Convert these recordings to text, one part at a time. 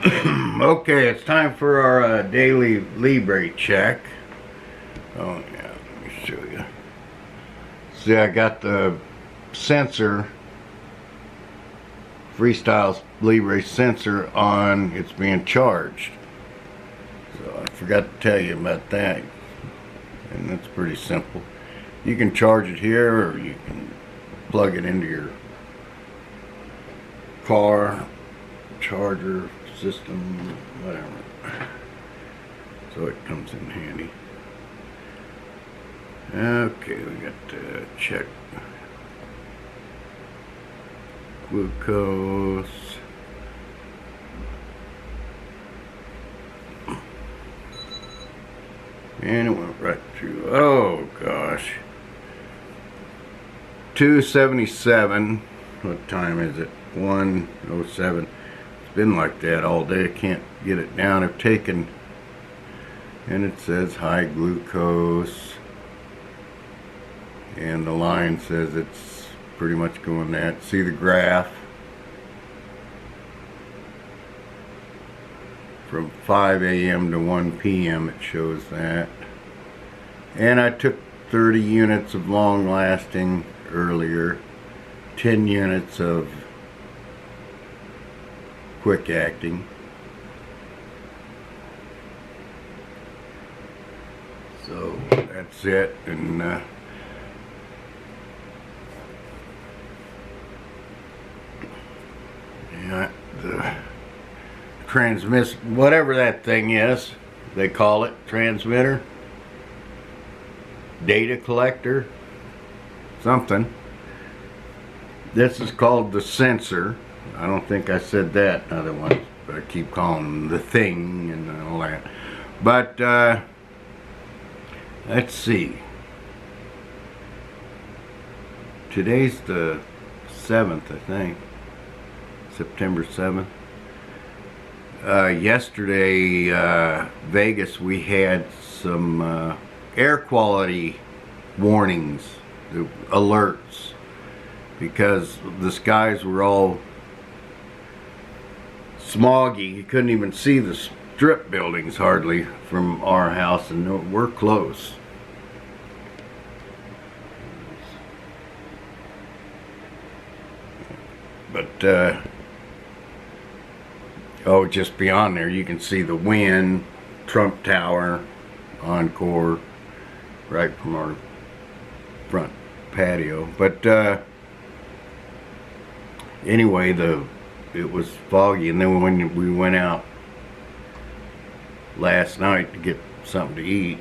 Okay, it's time for our daily Libre check. Oh yeah, let me show you. See, I got the sensor, Freestyle Libre sensor on. It's being charged. So I forgot to tell you about that. And that's pretty simple. You can charge it here, or you can plug it into your car charger system, whatever. So it comes in handy. Okay, we got to check glucose. And it went right through. Oh gosh. 277. What time is it? 1:07. It's been like that all day. I can't get it down. I've taken, and it says high glucose, and the line says it's pretty much going that. See the graph from 5 a.m. to 1 p.m. it shows that. And I took 30 units of long lasting earlier, 10 units of quick acting. So that's it. And yeah, the transmit, whatever that thing is, they call it, transmitter, data collector, something. This is called the sensor. I don't think I said that otherwise, but I keep calling them the thing and all that. But let's see. Today's the 7th, I think. September 7th. Yesterday, Vegas, we had some air quality warnings, alerts, because the skies were all smoggy. You couldn't even see the strip buildings hardly from our house, and we're close. But oh, just beyond there you can see the Wynn, Trump Tower, Encore, right from our front patio. But anyway, it was foggy, and then when we went out last night to get something to eat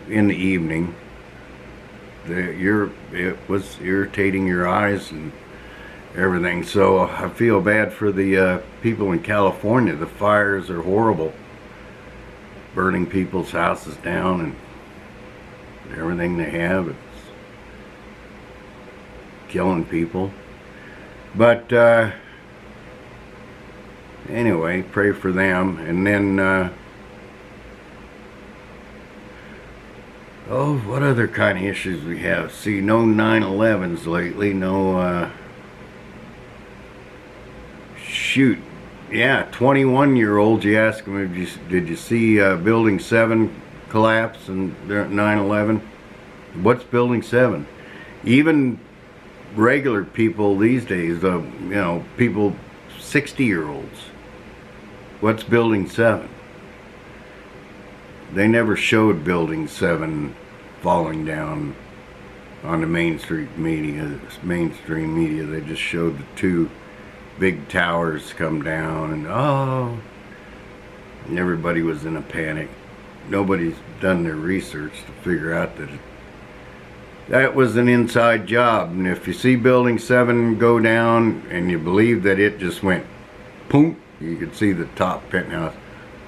in the evening, it was irritating your eyes and everything. So I feel bad for the people in California. The fires are horrible, burning people's houses down and everything they have. It's killing people. But anyway, pray for them. And then oh, what other kind of issues we have? See, no 9/11s lately. No shoot, yeah, 21-year-olds, you ask them, did you see Building 7 collapse and 9/11? What's Building 7? Even regular people these days, you know, people 60-year-olds, what's Building 7? They never showed Building 7 falling down on the mainstream media. They just showed the two big towers come down, and oh, and everybody was in a panic. Nobody's done their research to figure out that was an inside job. And if you see Building 7 go down and you believe that it just went boom, you could see the top penthouse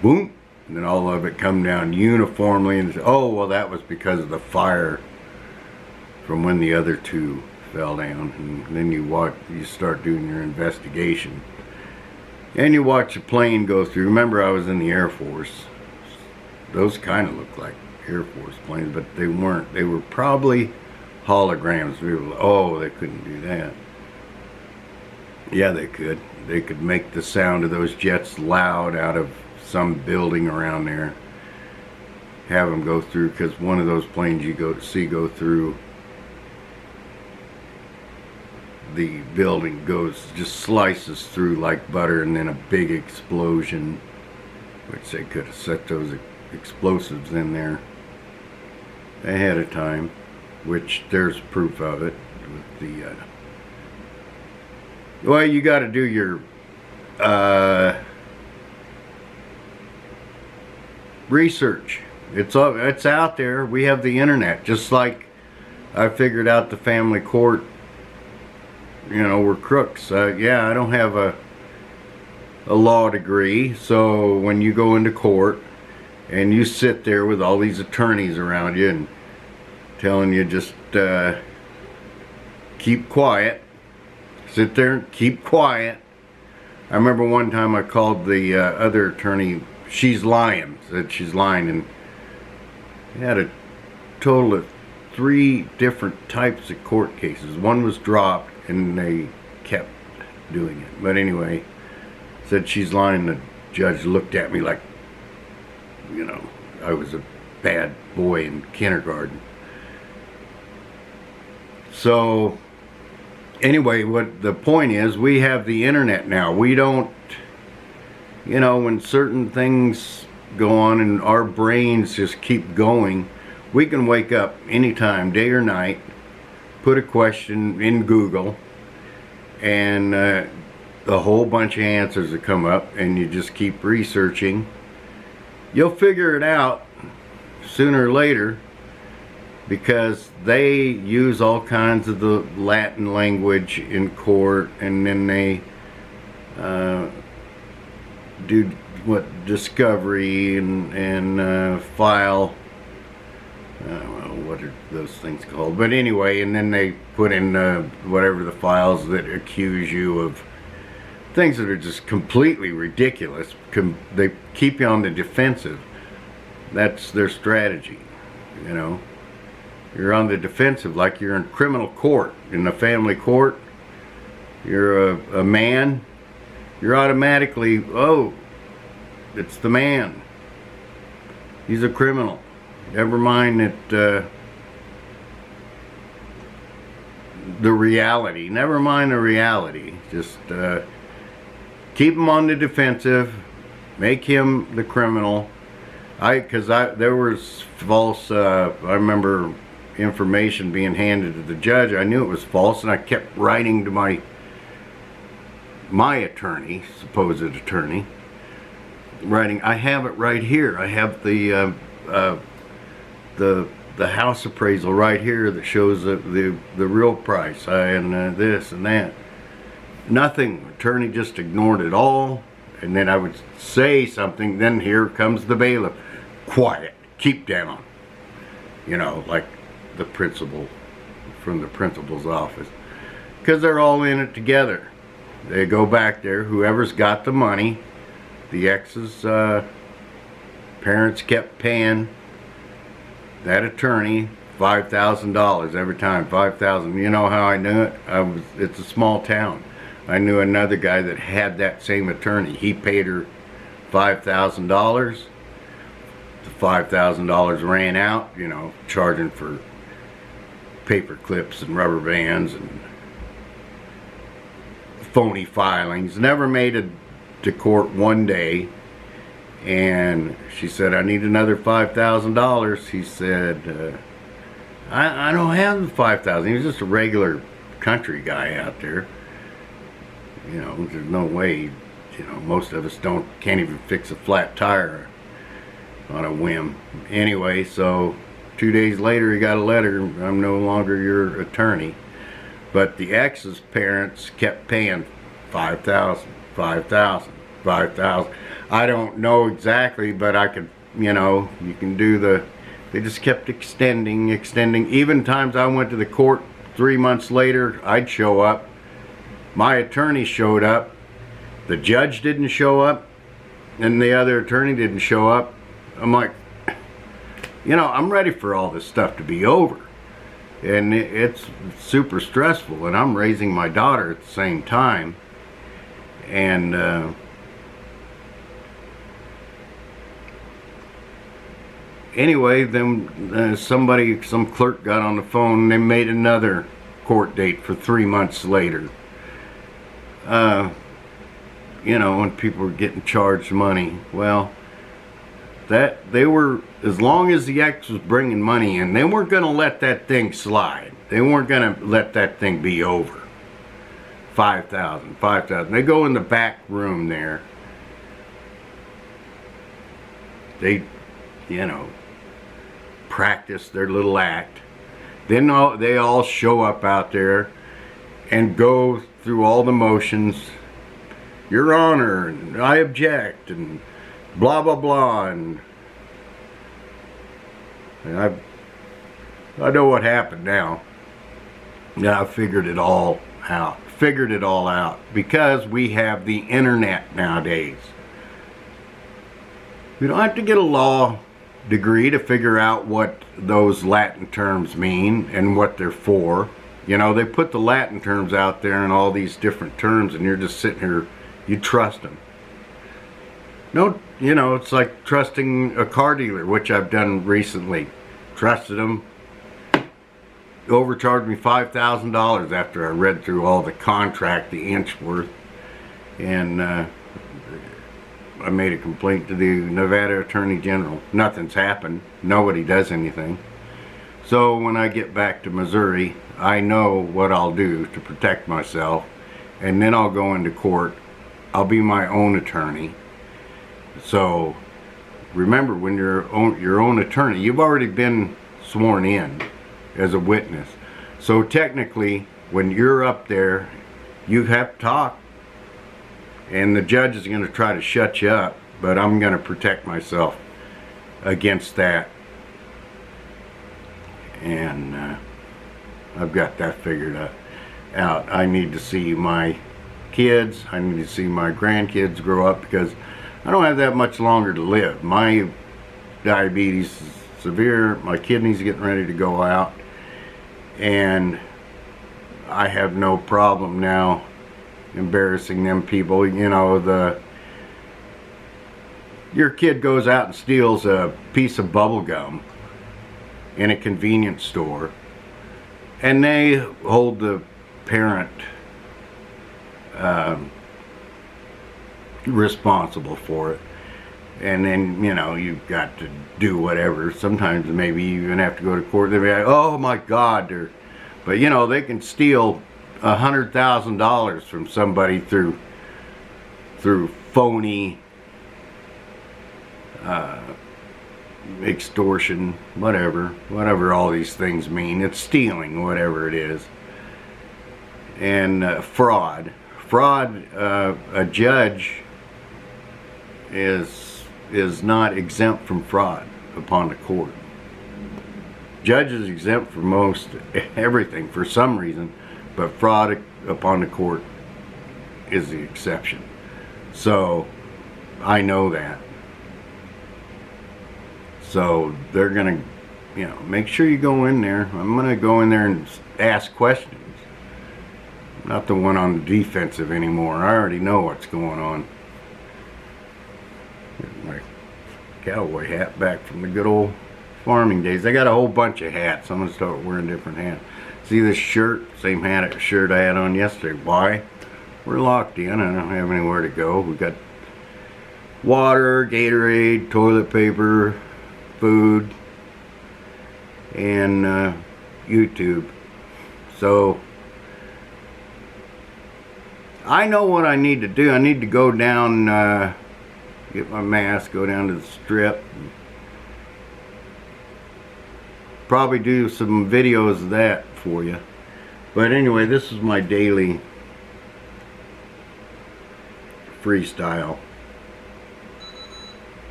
boom, and then all of it come down uniformly, and oh, well, that was because of the fire from when the other two fell down. And then you start doing your investigation, and you watch a plane go through. Remember, I was in the Air Force. Those kind of look like Air Force planes, but they weren't. They were probably holograms. Oh, they couldn't do that. Yeah, they could. They could make the sound of those jets loud out of some building around there. Have them go through, because one of those planes you go through the building, just slices through like butter, and then a big explosion, which they could have set those explosives in there ahead of time, which there's proof of it with the well, you got to do your research. It's out there. We have the internet. Just like I figured out the family court, were crooks. Yeah, I don't have a law degree, so when you go into court and you sit there with all these attorneys around you and telling you just keep quiet, sit there and keep quiet. I remember one time I called the other attorney, she's lying, said she's lying, and had a total of 3 different types of court cases. One was dropped and they kept doing it. But anyway, said she's lying. The judge looked at me like, I was a bad boy in kindergarten. So anyway, what the point is, we have the internet now. We don't, when certain things go on and our brains just keep going, we can wake up anytime, day or night, put a question in Google, and a whole bunch of answers will come up, and you just keep researching. You'll figure it out sooner or later, because they use all kinds of the Latin language in court, and then they do discovery and file, what are those things called? But anyway, and then they put in whatever the files that accuse you of things that are just completely ridiculous. They keep you on the defensive. That's their strategy, You're on the defensive, like you're in criminal court. In the family court, you're a man, you're automatically, oh, it's the man. He's a criminal. Never mind that the reality. Never mind the reality. Just keep him on the defensive. Make him the criminal. There was false. I remember information being handed to the judge. I knew it was false, and I kept writing to my attorney, supposed attorney, writing. I have it right here. I have the house appraisal right here that shows the real price and this and that. Nothing. Attorney just ignored it all, and then I would say something. Then here comes the bailiff. Quiet. Keep down. Like the principal from the principal's office, because they're all in it together. They go back there. Whoever's got the money. The ex's parents kept paying that attorney $5,000 every time. $5,000. You know how I knew it? It's a small town. I knew another guy that had that same attorney. He paid her $5,000. The $5,000 ran out, charging for paper clips and rubber bands and phony filings. Never made it to court one day. And she said, I need another $5,000. He said, I don't have the $5,000. He was just a regular country guy out there. There's no way, most of us can't even fix a flat tire on a whim. Anyway, so 2 days later he got a letter, I'm no longer your attorney. But the ex's parents kept paying $5,000, $5,000, $5,000. I don't know exactly, but I could, you can do they just kept extending. Even times I went to the court 3 months later, I'd show up. My attorney showed up. The judge didn't show up, and the other attorney didn't show up. I'm like, I'm ready for all this stuff to be over. And it's super stressful, and I'm raising my daughter at the same time. And anyway, then some clerk got on the phone and they made another court date for 3 months later. You know, when people were getting charged money. Well, that they were, as long as the ex was bringing money in, they weren't going to let that thing slide. They weren't going to let that thing be over. 5,000, 5,000. They go in the back room there. They, you know, practice their little act. Then they all show up out there and go through all the motions. Your Honor, and I object, and blah blah blah, and I know what happened now. Yeah, I figured it all out. Because we have the internet nowadays. We don't have to get a law degree to figure out what those Latin terms mean and what they're for. You know, they put the Latin terms out there and all these different terms, and you're just sitting here, you trust them. No, you know, it's like trusting a car dealer, which I've done recently. Trusted them. Overcharged me $5,000 after I read through all the contract, the inch worth. And I made a complaint to the Nevada Attorney General. Nothing's happened. Nobody does anything. So when I get back to Missouri, I know what I'll do to protect myself. And then I'll go into court. I'll be my own attorney. So remember, when you're your own attorney, you've already been sworn in as a witness. So technically, when you're up there, you have to talk. And the judge is going to try to shut you up, but I'm going to protect myself against that. And I've got that figured out. I need to see my kids. I need to see my grandkids grow up, because I don't have that much longer to live. My diabetes is severe. My kidneys are getting ready to go out. And I have no problem now embarrassing them people. You know, your kid goes out and steals a piece of bubble gum in a convenience store, and they hold the parent responsible for it. And then, you know, you've got to do whatever. Sometimes maybe you even have to go to court. They'll be like, oh my God, but you know, they can steal $100,000 from somebody through phony extortion, whatever all these things mean. It's stealing, whatever it is. And fraud, a judge is not exempt from fraud upon the court. Judge is exempt from most everything for some reason, but fraud upon the court is the exception. So I know that. So they're gonna, you know, make sure you go in there. I'm gonna go in there and ask questions. I'm not the one on the defensive anymore. I already know what's going on. Here's my cowboy hat back from the good old farming days. I got a whole bunch of hats. I'm gonna start wearing different hats. See this shirt? Same shirt I had on yesterday. Why? We're locked in. I don't have anywhere to go. We got water, Gatorade, toilet paper, food, and YouTube. So I know what I need to do. I need to go down, get my mask, go down to the strip, probably do some videos of that for you. But anyway, this is my daily freestyle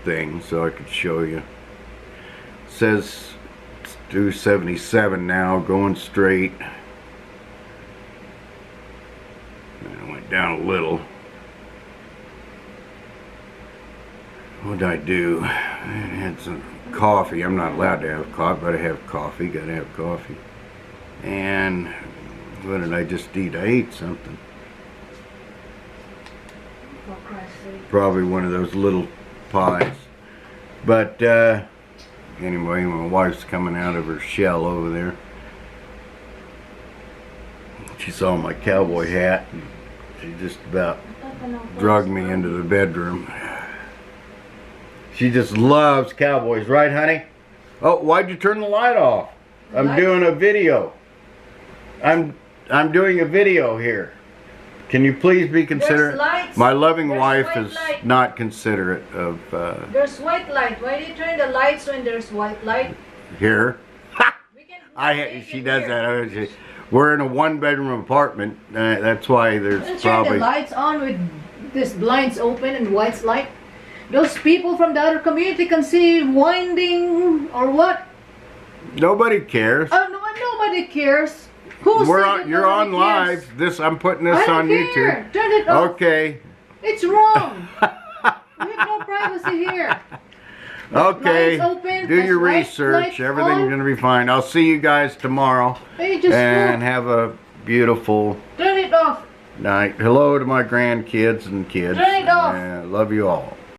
thing, so I could show you. It says it's 277 now, going straight. I went down a little. What did I do? I had some coffee. I'm not allowed to have coffee, but I have coffee. Gotta have coffee. And what did I just eat? I ate something. for Christ's sake. Probably one of those little pies. But anyway, my wife's coming out of her shell over there. She saw my cowboy hat and she just about dragged me into the bedroom. She just loves cowboys, right, honey? Oh, why'd you turn the light off? I'm doing a video. I'm doing a video here. Can you please be considerate? My loving wife is not considerate of There's white light. Why do you turn the lights when there's white light? here. She does that. We're in a one-bedroom apartment. That's why there's Turn probably the lights on with this blinds open and white light. Those people from the other community can see winding or what? nobody cares. Oh no, nobody cares. Who said that You're on nobody cares? live. I'm putting this I don't on care. YouTube. Turn it off. Okay. It's wrong. We have no privacy here. Okay. Lights open, Do your lights research. Everything's on. gonna be fine. I'll see you guys tomorrow. Hey, just And go. have a beautiful Turn it off. night. Hello to my grandkids and kids. Turn it off. Love you all.